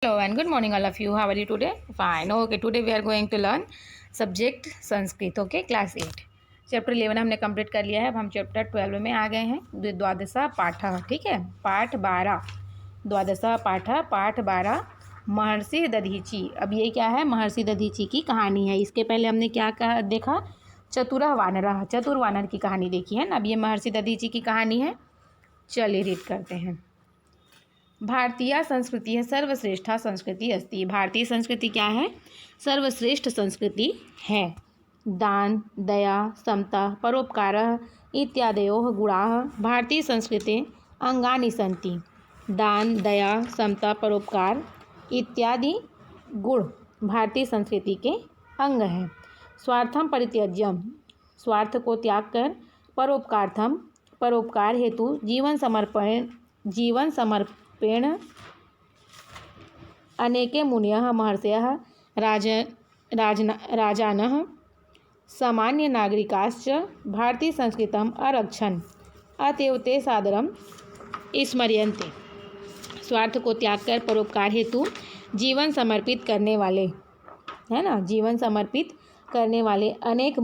Hello and good morning all of you. How are you today? Fine. Okay, today we are going to learn subject Sanskrit. Okay, class 8. Chapter 11 हमने complete कर लिया है. अब हम chapter 12 में आ गए हैं. द्वादशा पाठ. ठीक है. पाठ 12 द्वादशा पाठ 12 महर्षि दधीची. अब ये क्या है? महर्षि दधीची की कहानी है. इसके पहले हमने क्या देखा? चतुर वानर की कहानी देखी है ना. अब ये महर्षि दधीची की कहानी है. चलिए रीड करते हैं. भारतीय संस्कृति है सर्वश्रेष्ठा संस्कृति अस्ति. भारतीय संस्कृति क्या है? सर्वश्रेष्ठ संस्कृति है. दान दया समता परोपकार इत्यादयोः गुणाः भारतीय संस्कृते अंगानि सन्ति. दान दया समता परोपकार इत्यादि गुण भारतीय संस्कृति के अंग हैं. स्वार्थम परित्यज्य स्वार्थ को त्याग कर परोपकार्थम परोपकार हेतु जीवन समर्पेण अनेके मुनयः महर्षयः राजानः सामान्य नागरिकाश्च भारतीय संस्कृतम् अरक्षन् अतएव ते सादरं स्मर्यन्ते. स्वार्थ को त्याग कर परोपकार हेतु जीवन समर्पित करने वाले, है ना, जीवन समर्पित करने वाले अनेक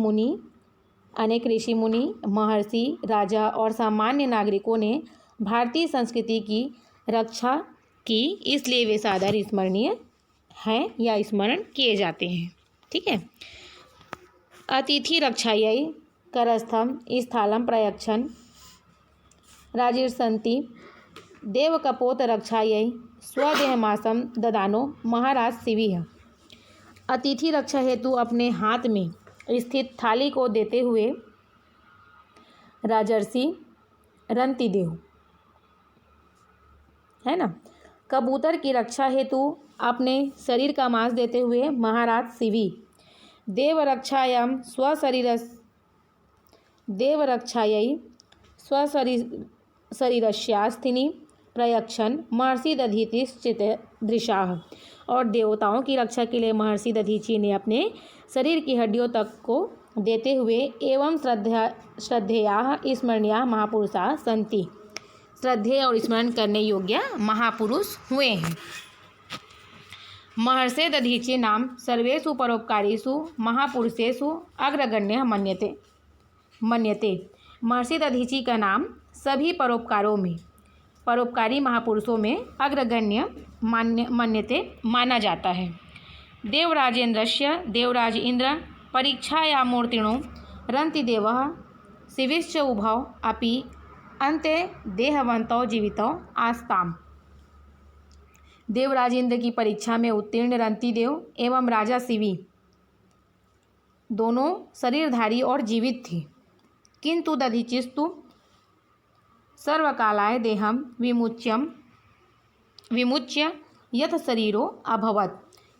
ऋषि मुनि महर्षि राजा और सामान्य नागरिकों ने भारतीय संस्कृति की रक्षा की, इसलिए वे सादर स्मरणीय हैं या स्मरण किए जाते हैं. ठीक है. अतिथि रक्षायै करस्थम स्थालम प्रयच्छन् राजिर्सन्ति देवकपोत रक्षायै स्वदेहमासम ददानो महाराज शिविः. अतिथि रक्षा हेतु अपने हाथ में स्थित थाली को देते हुए राजर्षि रंतिदेव, है ना, कबूतर की रक्षा हेतु अपने शरीर का मांस देते हुए महाराज शिवी. देवरक्षायै स्वशरीरस्यास्थिनि प्रयच्छन् महर्षि दधीचिदृशाः. और देवताओं की रक्षा के लिए महर्षि दधीची ने अपने शरीर की हड्डियों तक को देते हुए एवं श्रद्धेयाः स्मरणीयाः महापुरुषाः सन्ति. श्रद्धेय और स्मरण करने योग्य महापुरुष हुए हैं. महर्षि दधीची नाम सर्वेषु परोपकारीषु महापुरुषेषु अग्रगण्य मन्यते. महर्षि दधीची का नाम सभी परोपकारी महापुरुषों में अग्रगण्य माना जाता है. देवराजेन्द्रस्य देवराज इंद्र परीक्षायामूर्तिणो रंतिदेवः शिविश्च उभौ अपि अन्ते देहवन्तौ जीवितौ आस्ताम. देवराजेंद्र की परीक्षा में उत्तीर्ण रंतिदेव एवं राजा शिवी दोनों शरीरधारी और जीवित थे. किंतु दधीचिस्तु सर्वकालाय देहम विमुच्य यथ शरीरो अभवत्.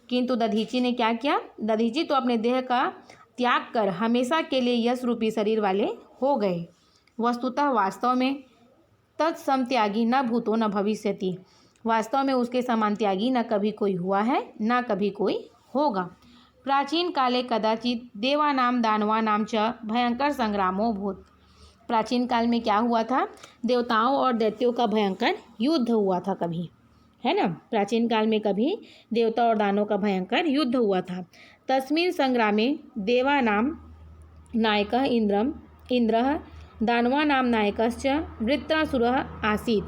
किंतु दधीची ने क्या किया? दधीची तो अपने देह का त्याग कर हमेशा के लिए यश रूपी शरीर वाले हो गए. वस्तुतः वास्तव में तत्सम त्यागी न भूतो न भविष्यति. वास्तव में उसके समान त्यागी न कभी कोई हुआ है न कभी कोई होगा. प्राचीन काले कदाचित देवानाम दानवानाम च भयंकर संग्रामो भूत. प्राचीन काल में क्या हुआ था? देवताओं और दैत्यों का भयंकर युद्ध हुआ था कभी, है ना. प्राचीन काल में कभी देवता और दानों का भयंकर युद्ध हुआ था. तस्मिन् संग्रामे देवानाम नायकः इंद्रः दानवानाम नायकश्च वृत्रासुरः आसीत्.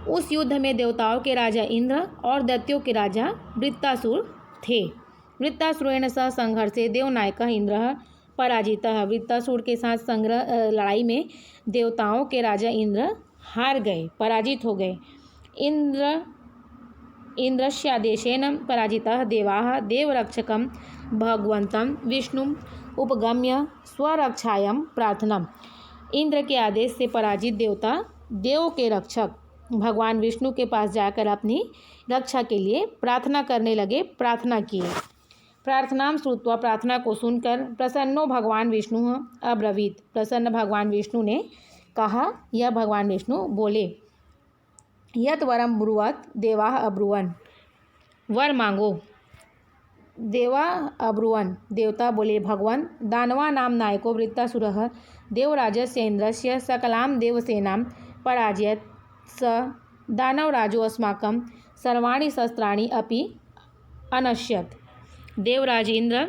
उस युद्ध में देवताओं के राजा इंद्र और दैत्यों के राजा वृत्रासुर थे. वृत्रासुरेण सह संघर्षे देवनायकः इंद्रः पराजितः. वृत्रासुर के साथ लड़ाई में देवताओं के राजा इंद्र हार गए, पराजित हो गए. इंद्रस्यादेशेन पराजितः देवाः देवरक्षकं भगवन्तं विष्णुम् उपगम्य स्वरक्षायां प्रार्थनम्. इंद्र के आदेश से पराजित देवता देव के रक्षक भगवान विष्णु के पास जाकर अपनी रक्षा के लिए प्रार्थना करने लगे. प्रार्थना किए. प्रार्थनाम श्रुत्वा प्रार्थना को सुनकर प्रसन्नो भगवान विष्णु अब्रवीत. प्रसन्न भगवान विष्णु ने कहा, यह भगवान विष्णु बोले, यत वरम ब्रुवत देवाः अब्रुवन. वर मांगो. देवा अब्रुवन. देवता बोले, भगवान दानवा नाम नायको वृत्रासुरः देवराजस्य इंद्रस्य सकलां देवसेनां पराजयत स दानवराजो अस्माकं सर्वाणि शस्त्राणि अपि अनश्यत। देवराज इंद्र,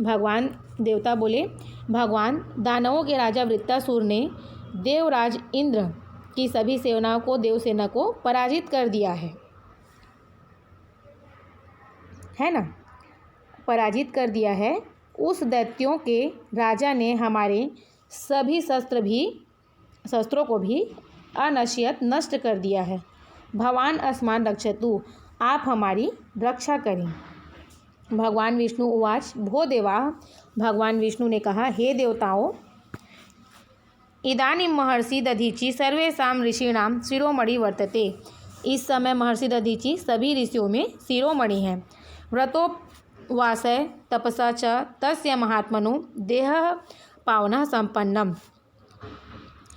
भगवान देवता बोले, भगवान दानवों के राजा वृत्तासुर ने देवराज इंद्र की सभी सेनाओं को, देवसेना को पराजित कर दिया है ना, पराजित कर दिया है। उस दैत्यों के राजा ने हमारे सभी शस्त्रों को भी अनश्यत नष्ट कर दिया है। भगवान अस्मान् रक्षतु, आप हमारी रक्षा करें। भगवान विष्णु उवाच भो देवाः, भगवान विष्णु ने कहा, हे देवताओं, इदानीं महर्षि दधीचि सर्वेषां ऋषीणां शिरोमणि वर्तते। इस समय महर्षि दधीचि सभी ऋषियों में शिरोमणि हैं। व्रतोपवासय तपसा च तस्य महात्मनो देहः पावनः संपन्नम।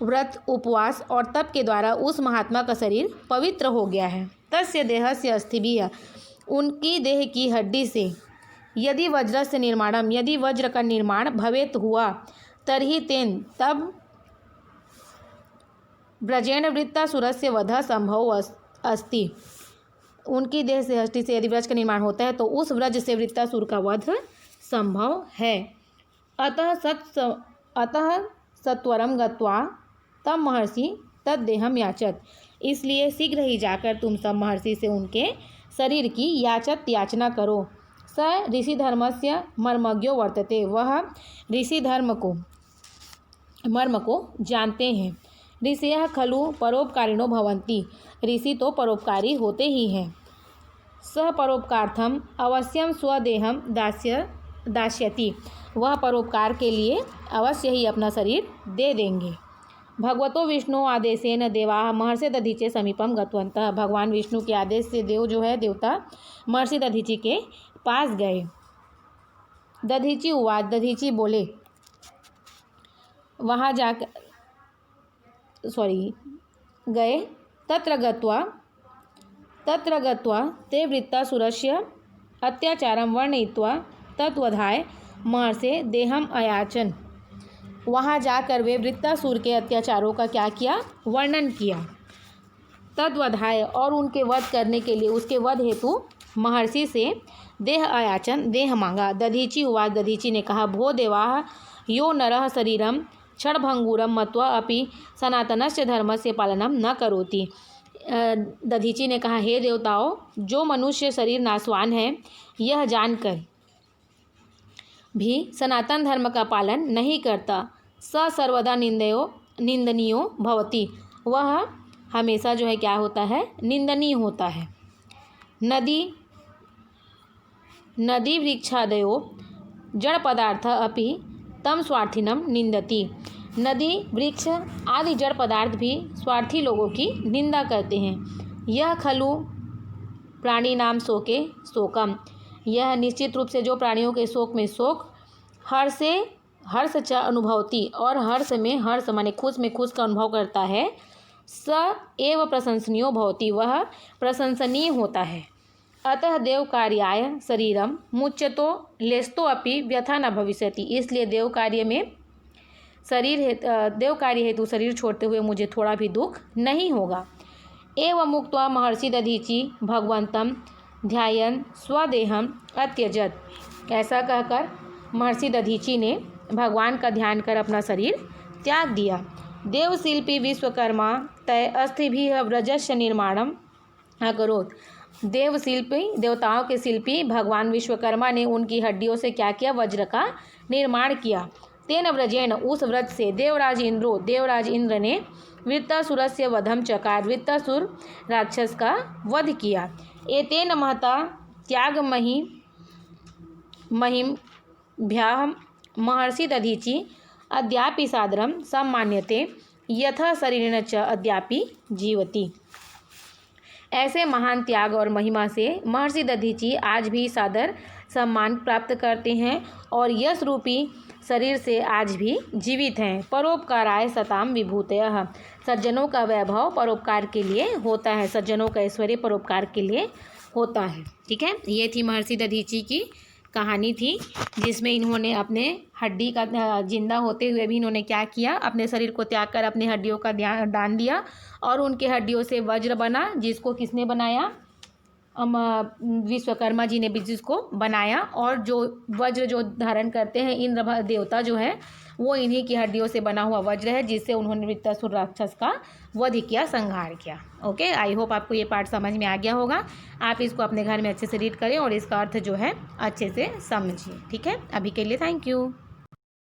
व्रत, उपवास और तप के द्वारा उस महात्मा का शरीर पवित्र हो गया है। तस्य देहस्य अस्थिभिः, उनकी देह की हड्डी से यदि वज्रस्य निर्माणम, यदि वज्र का निर्माण भवेत हुआ, तर्हि तेन, तब ब्रजेण वृत्तासुरस्य वधः संभव अस्ति। उनकी देह से, हड्डी से यदि व्रज का निर्माण होता है तो उस व्रज से वृत्तासुर का वध संभव है। अतः सत्वरम गत्वा तम महर्षि तद्देहम याचत। इसलिए शीघ्र ही जाकर तुम सब महर्षि से उनके शरीर की याचना करो। स ऋषि धर्मस्य मर्मज्ञो वर्तते, वह ऋषि धर्म को, मर्म को जानते हैं। ऋषयः खलु परोपकारिणो भवन्ति, ऋषि तो परोपकारी होते ही हैं। सह परोपकार्थम अवश्यम स्वदेहम दास्यति, वह परोपकार के लिए अवश्य ही अपना शरीर दे देंगे। भगवतो विष्णु आदेशेन देवाः महर्षि दधीचे समीपम गतवन्तः, भगवान विष्णु के आदेश से देव जो है, देवता महर्षि दधीचि के पास गए। दधीचि उवाच, दधीचि बोले, वहाँ जाकर गए। तत्र गत्वा ते वृत्तासुरस्य अत्याचारं वर्णयित्वा तद्वधाय महर्षे देहम अयाचन। वहाँ जाकर वे वृत्तासुर के अत्याचारों का क्या किया, वर्णन किया। तद्वधाय, और उनके वध करने के लिए, उसके वध हेतु महर्षि से देह अयाचन, देह मांगा। दधीचि उवाच, दधीचि ने कहा, भो देवाः, यो नरः शरीरम क्षणभंगुरम मत्वा अपि सनातनस्य धर्मस्य पालनम न करोति। दधीचि ने कहा, हे देवताओं, जो मनुष्य शरीर नाशवान है, यह जानकर भी सनातन धर्म का पालन नहीं करता, स सर्वदा निंदनीयो भवति, वह हमेशा जो है क्या होता है, निंदनीय होता है। नदी वृक्षादयो जड़ पदार्थ अपि तम स्वार्थिनम निंदति। नदी, वृक्ष आदि जड़ पदार्थ भी स्वार्थी लोगों की निंदा करते हैं। यह खलु प्राणी नाम शोके शोकम, यह निश्चित रूप से जो प्राणियों के शोक में शोक, हर्ष च अनुभवती, और हर्ष में हर्ष माने खुश में खुश का अनुभव करता है। स एव प्रशंसनीयो भवति, वह प्रशंसनीय होता है। अतः देव कार्याय शरीरम मुच्यतो लेस्तो अपि व्यथा न भविष्यति, इसलिए देव कार्य हेतु शरीर छोड़ते हुए मुझे थोड़ा भी दुख नहीं होगा। एवं मुक्त्वा महर्षि दधीचि भगवंतम ध्यायन स्वदेहम अत्यजत। ऐसा कहकर महर्षि दधीचि ने भगवान का ध्यान कर अपना शरीर त्याग दिया। देवशिल्पी विश्वकर्मा तय अस्थिभिः व्रजस्य निर्माणम अकरोत्। देवशिल्पी, देवताओं के शिल्पी भगवान विश्वकर्मा ने उनकी हड्डियों से क्या किया, वज्र का निर्माण किया। तेन व्रजेन, उस व्रज से देवराज इंद्र ने वृत्तासुरस्य वधम चकार, वृत्तासुर राक्षस का वध किया। एतेन महता त्याग महिम्भ्याः महर्षि दधीचि अद्यापि सादरम सम्मान्यते, यथा शरीरेण च अद्यापि जीवति। ऐसे महान त्याग और महिमा से महर्षि दधीचि आज भी सादर सम्मान प्राप्त करते हैं और यश रूपी शरीर से आज भी जीवित हैं। परोपकाराय सताम विभूतयः, सज्जनों का वैभव परोपकार के लिए होता है, सज्जनों का ऐश्वर्य परोपकार के लिए होता है। ठीक है, ये थी महर्षि दधीचि की कहानी थी, जिसमें इन्होंने अपने हड्डी का जिंदा होते हुए भी इन्होंने क्या किया, अपने शरीर को त्याग कर अपनी हड्डियों का दान दिया और उनके हड्डियों से वज्र बना, जिसको किसने बनाया, विश्वकर्मा जी ने भी जिसको बनाया। और जो वज्र जो धारण करते हैं इंद्र देवता जो है, वो इन्हीं की हड्डियों से बना हुआ वज्र है, जिससे उन्होंने वृत्तासुर राक्षस का वध किया, संहार किया। ओके, आई होप आपको ये पार्ट समझ में आ गया होगा। आप इसको अपने घर में अच्छे से रीड करें और इसका अर्थ जो है अच्छे से समझिए। ठीक है, अभी के लिए थैंक यू।